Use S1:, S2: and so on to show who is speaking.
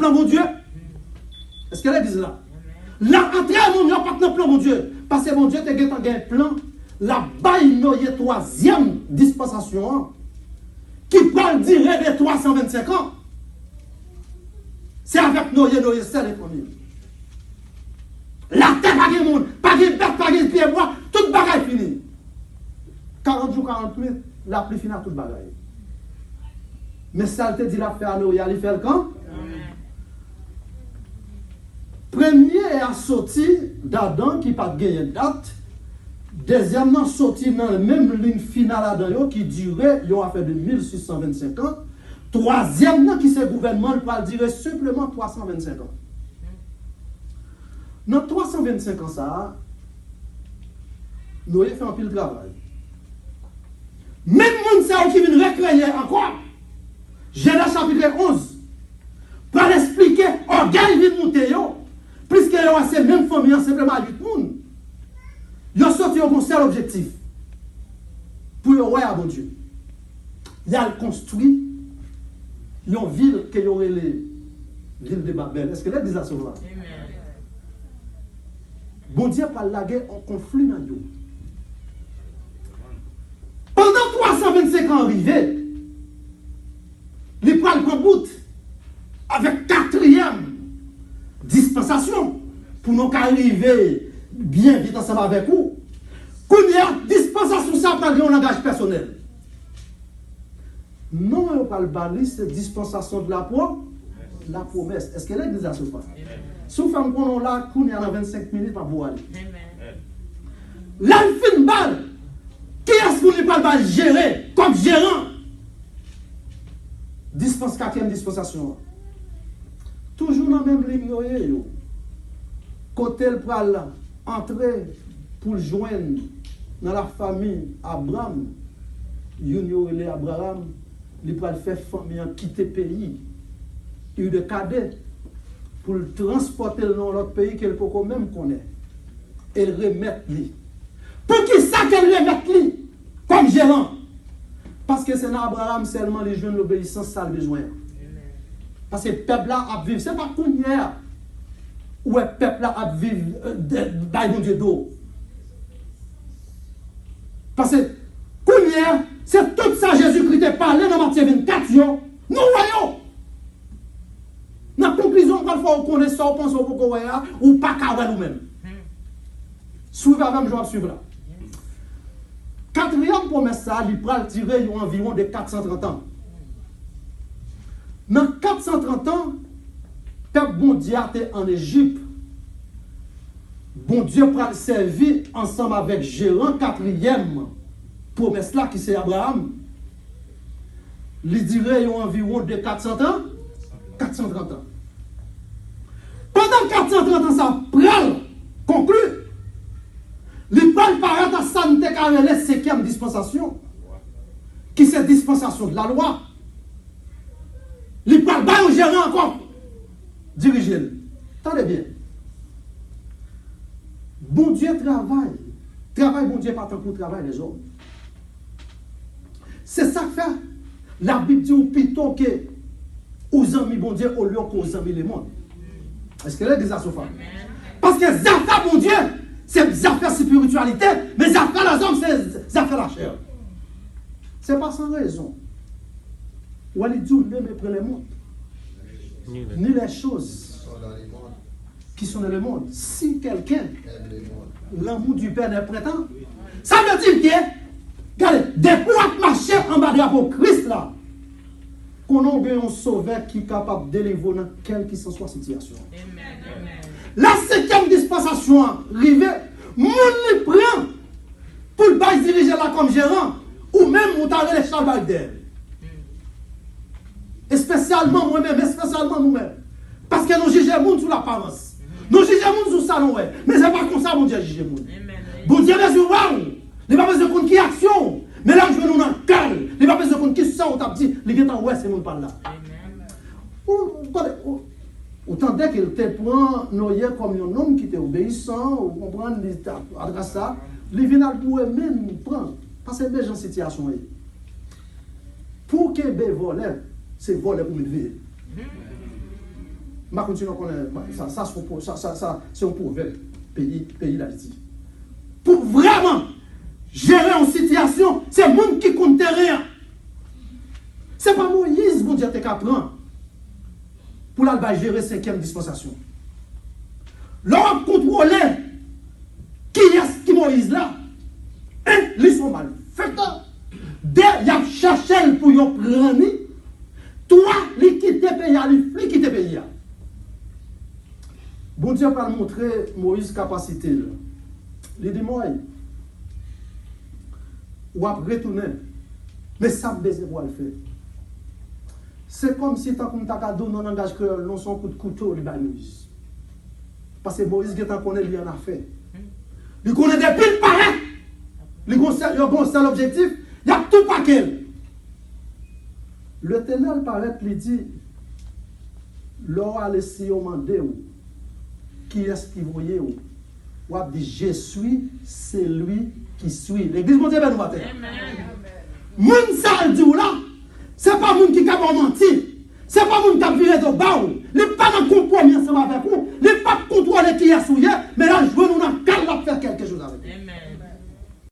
S1: plan mon Dieu. Est-ce qu'elle dit là? La entrée à mon Dieu, pas dans le plan mon Dieu. Parce que mon Dieu, tu as un plan. La baille noyée troisième dispensation qui parle direct de 325 ans. C'est avec noyé, c'est les premiers. La terre, pas de monde, pas de bête, pas de pied, bois, toute bagaille finie. 40 jours, 40 minutes, la pluie finit à toute bagaille. Mais ça te dit la faire à Noé, il fait le camp. Premier a sorti d'Adam qui n'a pas gagné de date. Deuxièmement, sorti dans la même ligne finale d'Adam qui durait, il a fait de 1625 ans. Troisièmement, qui c'est gouvernement, il va durer simplement 325 ans. Dans 325 ans, ça, Noé fait un pile de travail. Même monde ça qui vient recréer encore. Genèse chapitre 11. Pour expliquer, orgueil vient monter, puisque y a ces mêmes familles, simplement 8 personnes. Ils ont sorti un seul objectif. Pour le roi à bon Dieu. Il a construit une ville qui y aurait les villes de Babel. Est-ce que les disent ça là? Bon Dieu par la guerre en conflit dans eux. Pendant 325 ans arrivés, les poils prennent bout avec 4e dispensation pour nous arriver bien vite ensemble avec vous. Qu'on y a dispensation, ça parle de langage personnel. Non, on parle de cette dispensation de la promesse. Est-ce qu'elle est déjà ce pas? Si vous faites qu'on là, qu'on y a 25 minutes pour vous aller. Là, il fait une balle. Qui est-ce qu'on ne parle de gérer comme gérant? 4e dispensation. Toujours dans la même ligne. Côté le pral entrer pour joindre dans la famille Abraham, Yuniorele Abraham, il pral faire famille quitter le pays. Il y a eu des cadets pour le transporter dans l'autre pays qu'elle peut même connaître. Et le remettre lui. Pour qui ça qu'elle remette lui comme gérant? Parce que c'est dans Abraham seulement les jeunes l'obéissance, ça le besoin. Parce que le peuple là a vivre, c'est pas comme hier. Où le peuple là a vivre dans mon Dieu d'eau. Parce que comme hier, c'est tout ça Jésus-Christ a parlé dans Matthieu 24, nous voyons. Dans la conclusion, quand on connaît ça, on pense au beaucoup ou pas qu'à nous-mêmes. Suivez avec moi, suivre là. 4e promesse, ça, il va tirer environ de 430 ans. Dans 430 ans, peuple bon Dieu était en Égypte. Bon Dieu va servir ensemble avec Gérant, 4e promesse là, qui c'est Abraham. Il dirait environ de 400 ans. 430 ans. Pendant 430 ans, ça prend conclu. Il parle par à santé car elle est 5e dispensation. Qui c'est dispensation de la loi. Il parle pas au gérant encore. Dirigez-le. Attendez bien. Bon Dieu travaille. Travaille, bon Dieu, pas tant pour travailler les hommes. C'est ça que fait. La Bible dit plutôt que aux amis, bon Dieu, au lieu qu'aux amis, les mondes. Est-ce que là, des affaires? Parce que les affaires, bon Dieu, c'est des affaires spiritualité, mais les affaires, les hommes, c'est des affaires la chair. Ce n'est pas sans raison. Ou elle dit, ne méprenez les mondes, ni les choses qui sont dans le monde. Si quelqu'un, l'amour du Père n'est prétend, ça veut dire que, regardez, depuis qu'on marche en bas de la Christ là, qu'on a un sauveur qui est capable de délivrer dans quelle que soit situation. La 5e dispensation arrivée, mon li prend pour le bail diriger là comme gérant, ou même on t'a les Charles d'elle. Et spécialement moi-même, et spécialement nous-mêmes. Parce que nous jugeons le monde sous l'apparence. Nous jugeons le monde sous ça, ouais. Mais c'est pas comme ça, mon Dieu, juge le monde. Bon Dieu, mais je vois, il n'y a pas besoin de compte qui action. Mais là, je veux nous dans le calme. Il n'y a pas besoin de compte qui ça, on t'a dit, les gars, ouais, c'est mon par là. Autant dès qu'il te prend Noé comme un homme qui était obéissant, ou comprendre l'état, à ça, les vient pour eux-mêmes prendre. Parce que les gens en situation. Pour que les voleurs, c'est voler pour me lever. Je vais continuer à connaître. Ça, c'est un proverbe, pays d'Haïti. Pour vraiment gérer une situation, c'est le monde qui compte rien. Ce n'est pas Moïse, bon Dieu, qui apprend pour la gérer 5e dispensation. L'on contrôler qui est Moïse là, ils sont mal faits. Dès qu'il a cherché pour y prendre, toi, il quitte le pays, il quitte le pays. Bon Dieu va montrer Moïse capacité. Il dit, moi, ou va retourner, mais ça me besoin pour le faire. C'est comme si tu as donné un langage créole, non son coup de couteau de Moïse. Parce que Moïse, il connaît lui en affaire. Il connaît des piles pareilles. Il connaît l'objectif, il y a tout paquet. Le ténèbre paraît, il dit, l'on a laissé au mandé, qui est-ce qui voyait, ou a dit, je suis, c'est lui qui suit. L'église mondiale ben nous matin. Moun sa dit là, c'est pas moun qui a menti. C'est pas moun qui a viré de bas. Il n'est pas dans le compromis ensemble avec vous. Il n'est pas contrôlé qui est souillé.